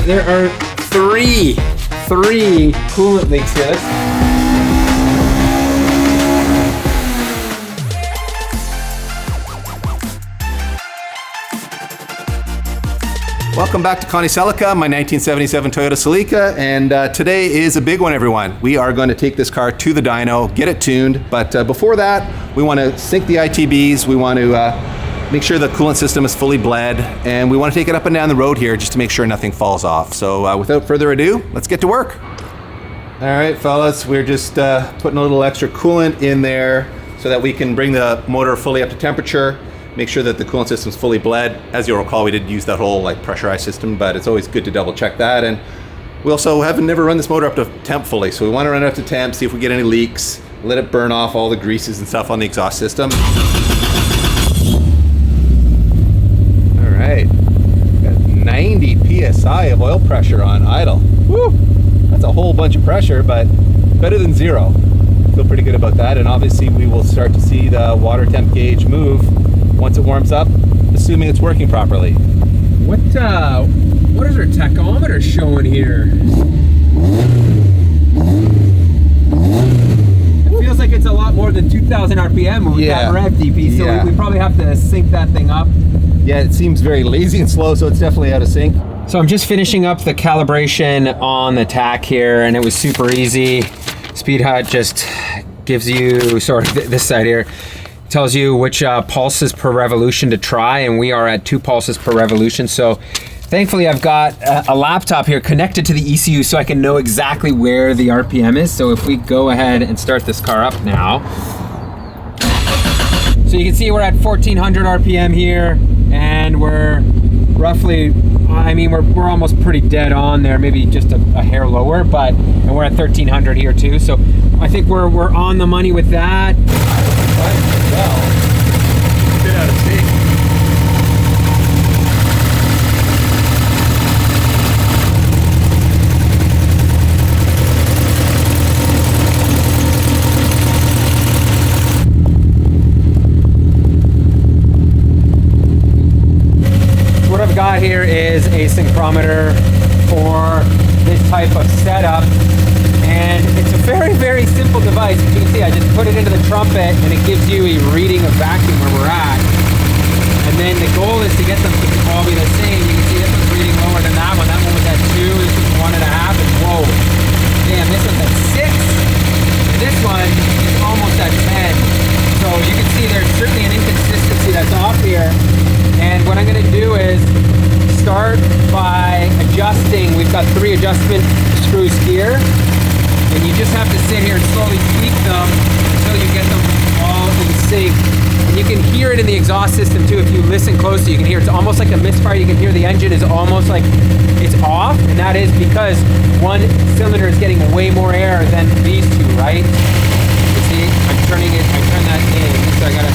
There are three coolant leaks here. Welcome back to Celica, my 1977 Toyota Celica, and today is a big one, everyone. We are going to take this car to the dyno, get it tuned, but before that, we want to sync the ITBs, we want to make sure the coolant system is fully bled, and we want to take it up and down the road here just to make sure nothing falls off. So without further ado, let's get to work. All right, fellas, we're just putting a little extra coolant in there so that we can bring the motor fully up to temperature. Make sure that the coolant system's fully bled. As you'll recall, we did use that whole pressurized system, but it's always good to double check that. And we also haven't never run this motor up to temp fully, so we want to run it up to temp, see if we get any leaks, let it burn off all the greases and stuff on the exhaust system. All right, got 90 PSI of oil pressure on idle. Woo! That's a whole bunch of pressure, but better than zero. Feel pretty good about that, and obviously we will start to see the water temp gauge move once it warms up, assuming it's working properly. What is our tachometer showing here? It feels like it's a lot more than 2,000 RPM when we have rev DP, so we probably have to sync that thing up. Yeah, it seems very lazy and slow, so it's definitely out of sync. So I'm just finishing up the calibration on the tach here, and it was super easy. Speed Hut just gives you, this side here, tells you which pulses per revolution to try, and we are at 2 pulses per revolution. So thankfully I've got a laptop here connected to the ECU so I can know exactly where the RPM is. So if we go ahead and start this car up now, so you can see we're at 1400 RPM here, and we're roughly, we're almost pretty dead on there, maybe just a hair lower, and we're at 1300 here too. So I think we're on the money with that. Well, a bit out of sync. What I've got here is a synchrometer for this type of setup, and it's a very, very simple device. As you can see, I just put it into the trumpet and it gives you a reading of vacuum where we're at. And then the goal is to get them to all be the same. You can see this one's reading lower than that one. That one was at 2, this was 1.5, and whoa. Damn, this one's at 6. And this one is almost at 10. So you can see there's certainly an inconsistency that's off here. And what I'm gonna do is start by adjusting. We've got 3 adjustment screws here. And you just have to sit here and slowly tweak them until you get them all in sync. And you can hear it in the exhaust system too. If you listen closely, you can hear it's almost like a misfire. You can hear the engine is almost like it's off, and that is because one cylinder is getting way more air than these two, right? You see, I turn that in, so I gotta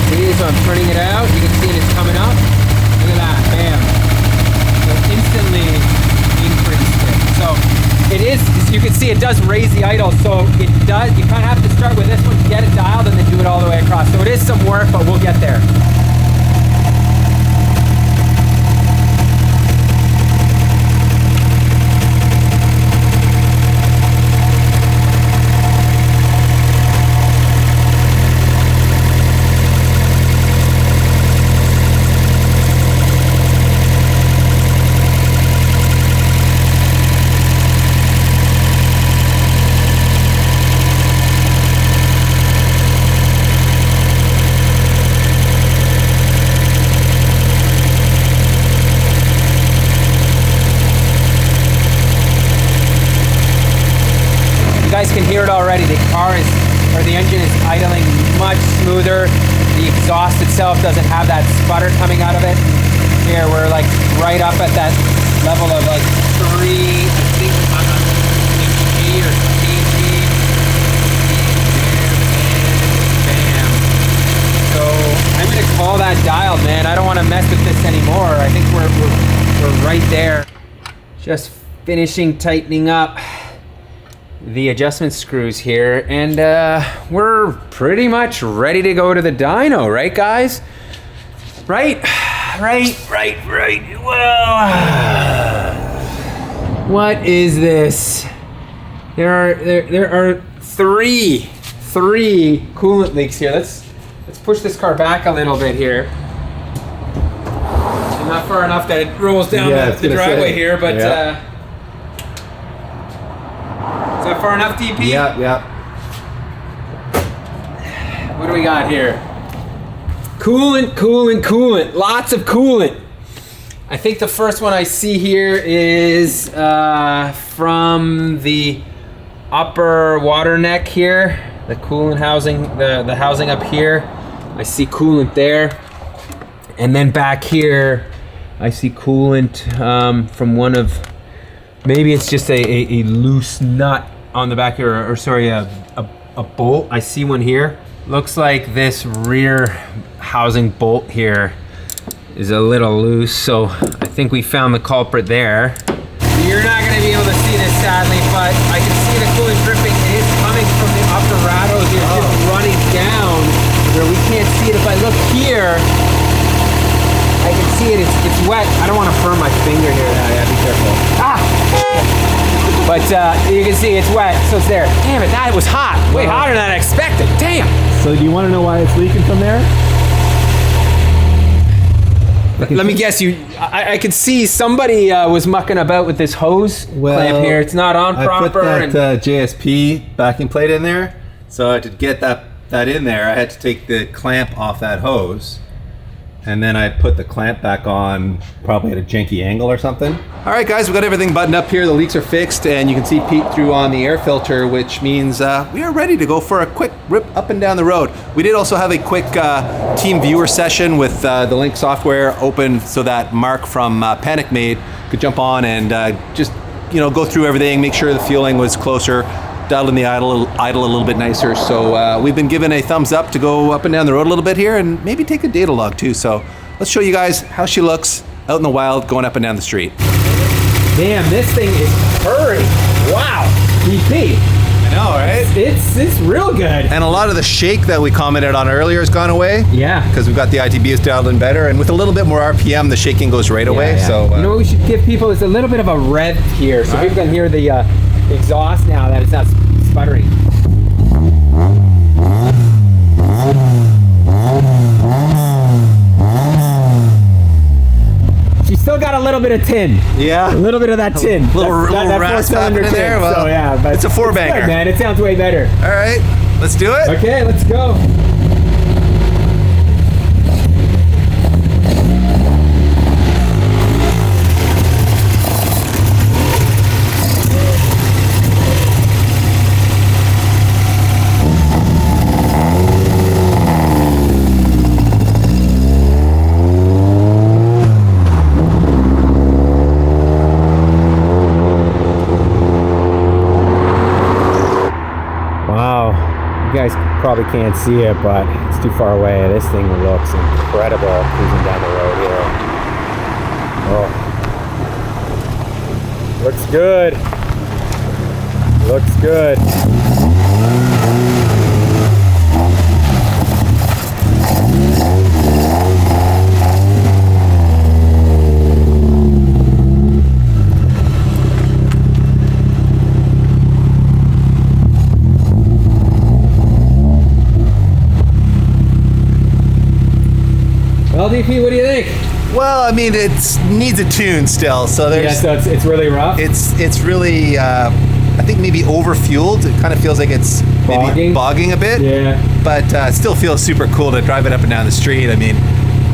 see, so I'm turning it out. You can see it is coming up. Look at that, bam. So instantly increased it. So it is, you can see it does raise the idle, so it does, you kind of have to start with this one to get it dialed and then do it all the way across. So it is some work, but we'll get there. Can hear it already. The car is, or the engine is idling much smoother. The exhaust itself doesn't have that sputter coming out of it. Here we're like right up at that level of like 3, I think, kg or kg. Bam. So I'm gonna call that dialed, man. I don't want to mess with this anymore. I think we're right there. Just finishing tightening up the adjustment screws here, and we're pretty much ready to go to the dyno, right guys? Right? Right. Well, what is this? There are three coolant leaks here. Let's push this car back a little bit here. Not far enough that it rolls down the driveway here, but is that far enough, DP? Yeah. What do we got here? Coolant. Lots of coolant. I think the first one I see here is from the upper water neck here, the coolant housing, the housing up here. I see coolant there. And then back here, I see coolant from one of, maybe it's just a loose nut on the back here, or sorry, a bolt. I see one here. Looks like this rear housing bolt here is a little loose, so I think we found the culprit there. You're not gonna be able to see this sadly, but I can see the coolant dripping. It is coming from the upper rattles here, just running down where we can't see it. If I look here, I can see it, it's wet. I don't want to burn my finger here. Yeah, be careful. But you can see it's wet, so it's there. Damn it, that was hot. Way hotter than I expected. Damn. So do you want to know why it's leaking from there? Let me guess, I could see somebody was mucking about with this hose clamp here. It's not on proper. I put that JSP backing plate in there, so to get that in there, I had to take the clamp off that hose. And then I put the clamp back on, probably at a janky angle or something. All right, guys, we've got everything buttoned up here. The leaks are fixed, and you can see peek through on the air filter, which means we are ready to go for a quick rip up and down the road. We did also have a quick team viewer session with the Link software open so that Mark from Panic Made could jump on and just go through everything, make sure the fueling was closer, dial in the idle a little bit nicer. So we've been given a thumbs up to go up and down the road a little bit here and maybe take a data log too. So let's show you guys how she looks out in the wild going up and down the street. Damn, this thing is purring. Wow, EP. I know, right? It's real good. And a lot of the shake that we commented on earlier has gone away. Yeah. Because we've got the ITBs dialed in better, and with a little bit more RPM, the shaking goes right away. Yeah. So you know what we should give people is a little bit of a rev here, so people can hear the exhaust now that it's not sputtering. She's still got a little bit of tin. Yeah. A little bit of that tin. Little rasp happening there. Well, so yeah, but it's a four banger. Good, man. It sounds way better. All right, let's do it. Okay, let's go. You guys probably can't see it, but it's too far away. This thing looks incredible cruising down the road here. Oh, looks good. Looks good. Well, DP, what do you think? Well, I mean, it needs a tune still, so there's. Yeah, so it's really rough. It's really, I think maybe overfueled. It kind of feels like it's maybe bogging a bit. Yeah. But it still feels super cool to drive it up and down the street. I mean,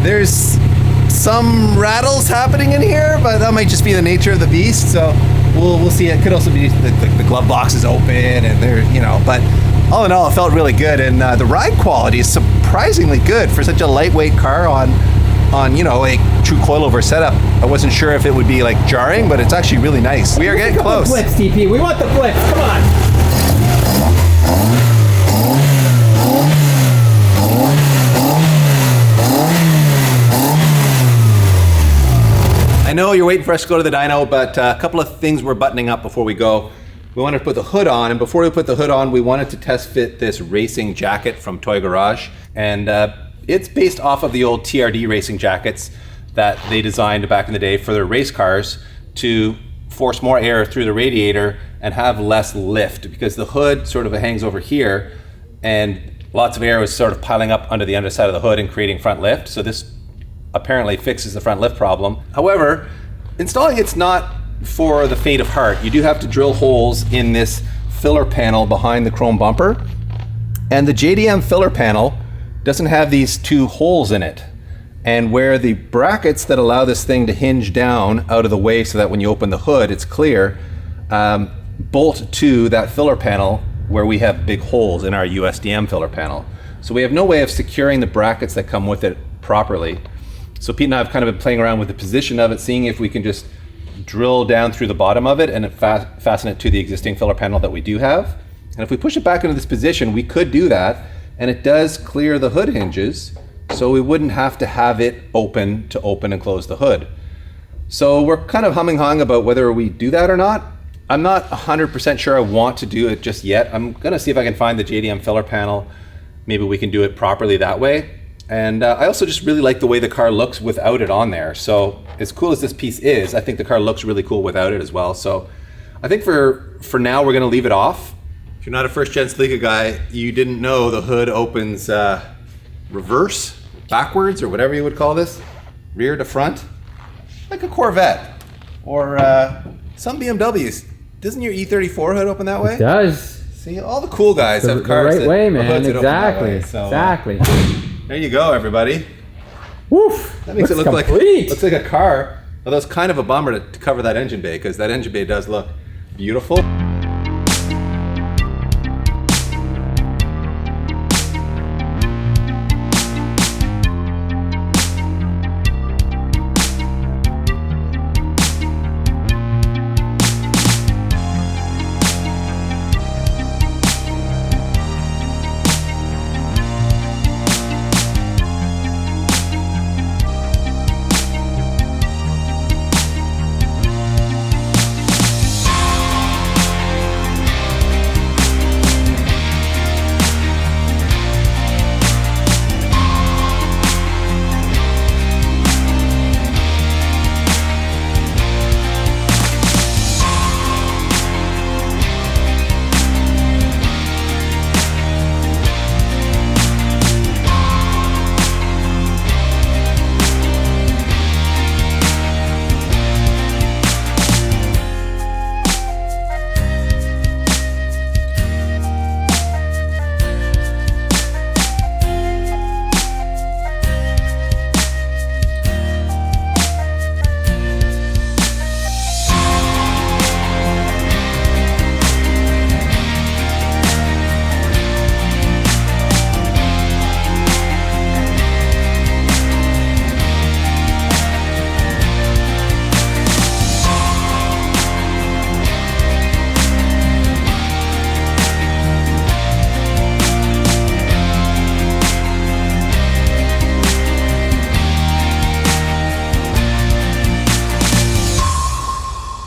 there's some rattles happening in here, but that might just be the nature of the beast. So we'll see. It could also be the glove box is open, and there, but. All in all, it felt really good, and the ride quality is surprisingly good for such a lightweight car on a true coilover setup. I wasn't sure if it would be like jarring, but it's actually really nice. We are getting close. Flips, TP. We want the flips. Come on. I know you're waiting for us to go to the dyno, but a couple of things we're buttoning up before we go. We wanted to put the hood on, and before we put the hood on, we wanted to test fit this racing jacket from Toy Garage, and it's based off of the old TRD racing jackets. that they designed back in the day for their race cars to force more air through the radiator and have less lift, because the hood sort of hangs over here and lots of air was sort of piling up under the underside of the hood and creating front lift. So this apparently fixes the front lift problem. However, installing it's not for the faint of heart. You do have to drill holes in this filler panel behind the chrome bumper. And the JDM filler panel doesn't have these two holes in it. And where the brackets that allow this thing to hinge down out of the way so that when you open the hood, it's clear, bolt to that filler panel where we have big holes in our USDM filler panel. So we have no way of securing the brackets that come with it properly. So Pete and I have kind of been playing around with the position of it, seeing if we can just drill down through the bottom of it and fasten it to the existing filler panel that we do have. And if we push it back into this position, we could do that, and it does clear the hood hinges, so we wouldn't have to have it open and close the hood. So we're kind of humming hawing about whether we do that or not. I'm not 100% sure I want to do it just yet. I'm gonna see if I can find the JDM filler panel. Maybe we can do it properly that way. And I also just really like the way the car looks without it on there. So as cool as this piece is, I think the car looks really cool without it as well. So I think for now, we're gonna leave it off. If you're not a first gen Celica guy, you didn't know the hood opens reverse, backwards, or whatever you would call this, rear to front, like a Corvette or some BMWs. Doesn't your E34 hood open that way? It does. See, all the cool guys have cars the right way, man. Exactly. So, exactly. There you go, everybody. Woof. That makes it look complete. looks like a car. Although it's kind of a bummer to cover that engine bay, because that engine bay does look beautiful.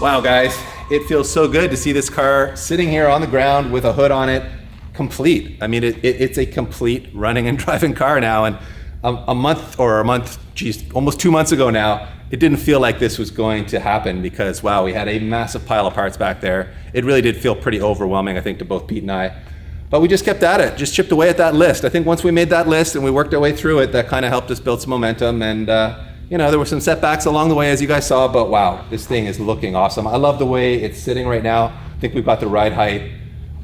Wow, guys, it feels so good to see this car sitting here on the ground with a hood on it, complete. I mean, it's a complete running and driving car now. And almost 2 months ago now, it didn't feel like this was going to happen because, wow, we had a massive pile of parts back there. It really did feel pretty overwhelming, I think, to both Pete and I. But we just kept at it, just chipped away at that list. I think once we made that list and we worked our way through it, that kind of helped us build some momentum. And you know, there were some setbacks along the way, as you guys saw, but wow, this thing is looking awesome. I love the way it's sitting right now. I think we've got the ride height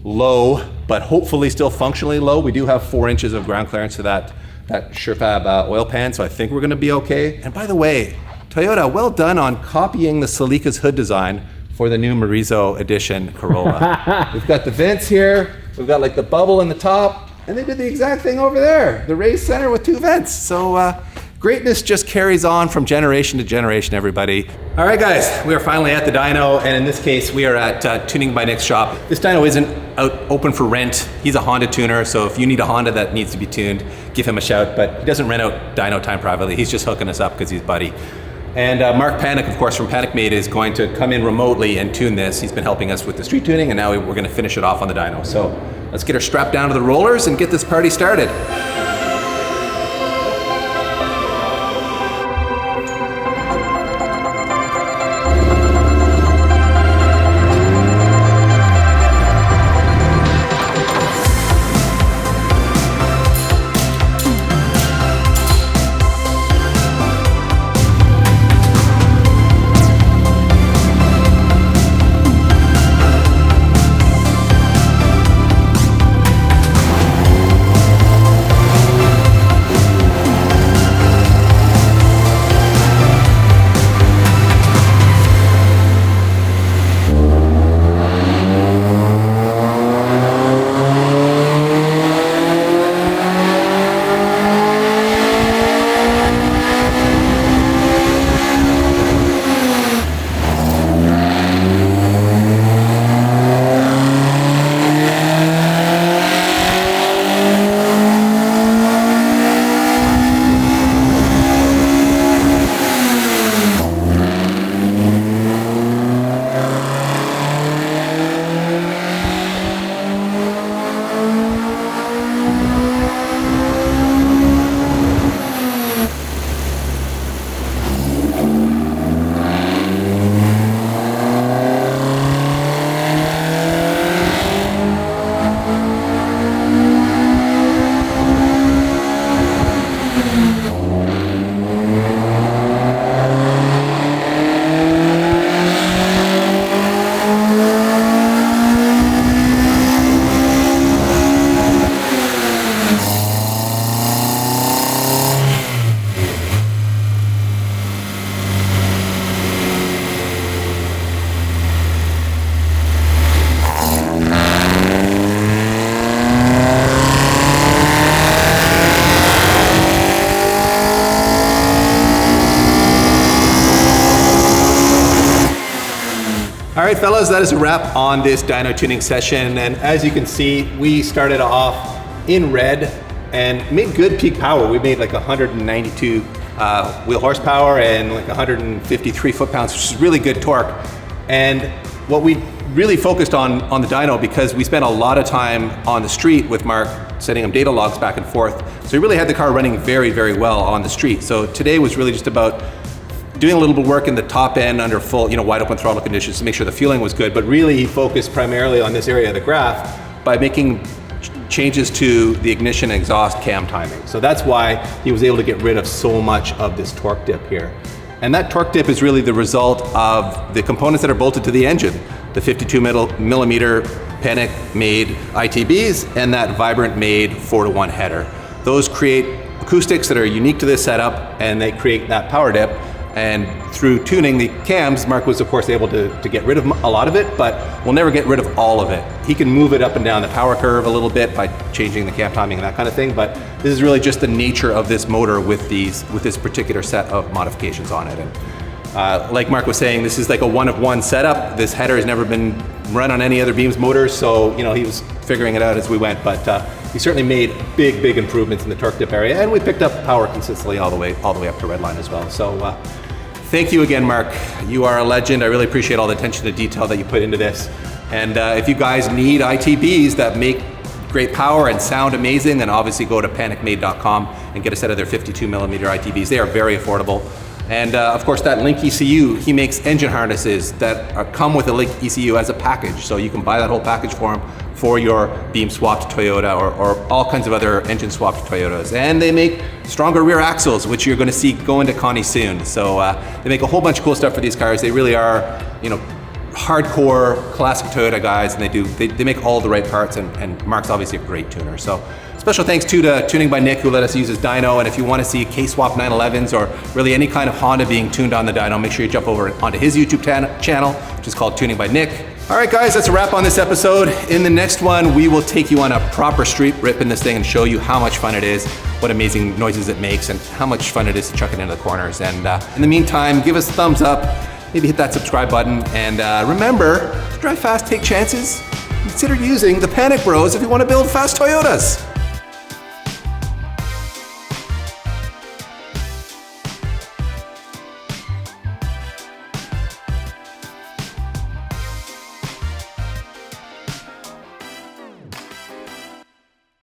low, but hopefully still functionally low. We do have 4 inches of ground clearance to that SureFab oil pan, so I think we're gonna be okay. And by the way, Toyota, well done on copying the Celica's hood design for the new Morizo edition Corolla. We've got the vents here, we've got like the bubble in the top, and they did the exact thing over there, the raised center with 2 vents. So greatness just carries on from generation to generation, everybody. All right, guys, we are finally at the dyno, and in this case, we are at Tuning by Nick's shop. This dyno isn't open for rent. He's a Honda tuner, so if you need a Honda that needs to be tuned, give him a shout, but he doesn't rent out dyno time privately. He's just hooking us up because he's buddy. And Mark Panic, of course, from Panic Made is going to come in remotely and tune this. He's been helping us with the street tuning, and now we're gonna finish it off on the dyno. So let's get her strapped down to the rollers and get this party started. All right, fellas, that is a wrap on this dyno tuning session. And as you can see, we started off in red and made good peak power. We made like 192 wheel horsepower and like 153 foot-pounds, which is really good torque. And what we really focused on the dyno, because we spent a lot of time on the street with Mark sending him data logs back and forth. So he really had the car running very, very well on the street. So today was really just about doing a little bit of work in the top end under full, wide open throttle conditions to make sure the fueling was good. But really he focused primarily on this area of the graph by making changes to the ignition and exhaust cam timing. So that's why he was able to get rid of so much of this torque dip here. And that torque dip is really the result of the components that are bolted to the engine. The 52 millimeter Panic made ITBs and that Vibrant made 4-to-1 header. Those create acoustics that are unique to this setup, and they create that power dip. And through tuning the cams, Mark was of course able to get rid of a lot of it, but we'll never get rid of all of it. He can move it up and down the power curve a little bit by changing the cam timing and that kind of thing, but this is really just the nature of this motor with this particular set of modifications on it. And like Mark was saying, this is like a one-of-one setup. This header has never been run on any other Beams motors, so he was figuring it out as we went, but he certainly made big improvements in the torque dip area, and we picked up power consistently all the way up to redline as well. So thank you again, Mark. You are a legend. I really appreciate all the attention to detail that you put into this. And if you guys need ITBs that make great power and sound amazing, then obviously go to panicmade.com and get a set of their 52 millimeter ITBs. They are very affordable. And of course that Link ECU, he makes engine harnesses that come with a Link ECU as a package. So you can buy that whole package for him for your beam swapped Toyota or all kinds of other engine swapped Toyotas. And they make stronger rear axles, which you're gonna see go into Connie soon. So they make a whole bunch of cool stuff for these cars. They really are, hardcore classic Toyota guys, and they make all the right parts, and Mark's obviously a great tuner. So special thanks to Tuning by Nick, who let us use his dyno. And if you want to see K-Swap 911s or really any kind of Honda being tuned on the dyno, make sure you jump over onto his YouTube channel, which is called Tuning by Nick. All right, guys, that's a wrap on this episode. In the next one, we will take you on a proper street rip in this thing and show you how much fun it is, what amazing noises it makes, and how much fun it is to chuck it into the corners. And in the meantime, give us a thumbs up, maybe hit that subscribe button, and remember, drive fast, take chances. Consider using the Panic Bros if you want to build fast Toyotas.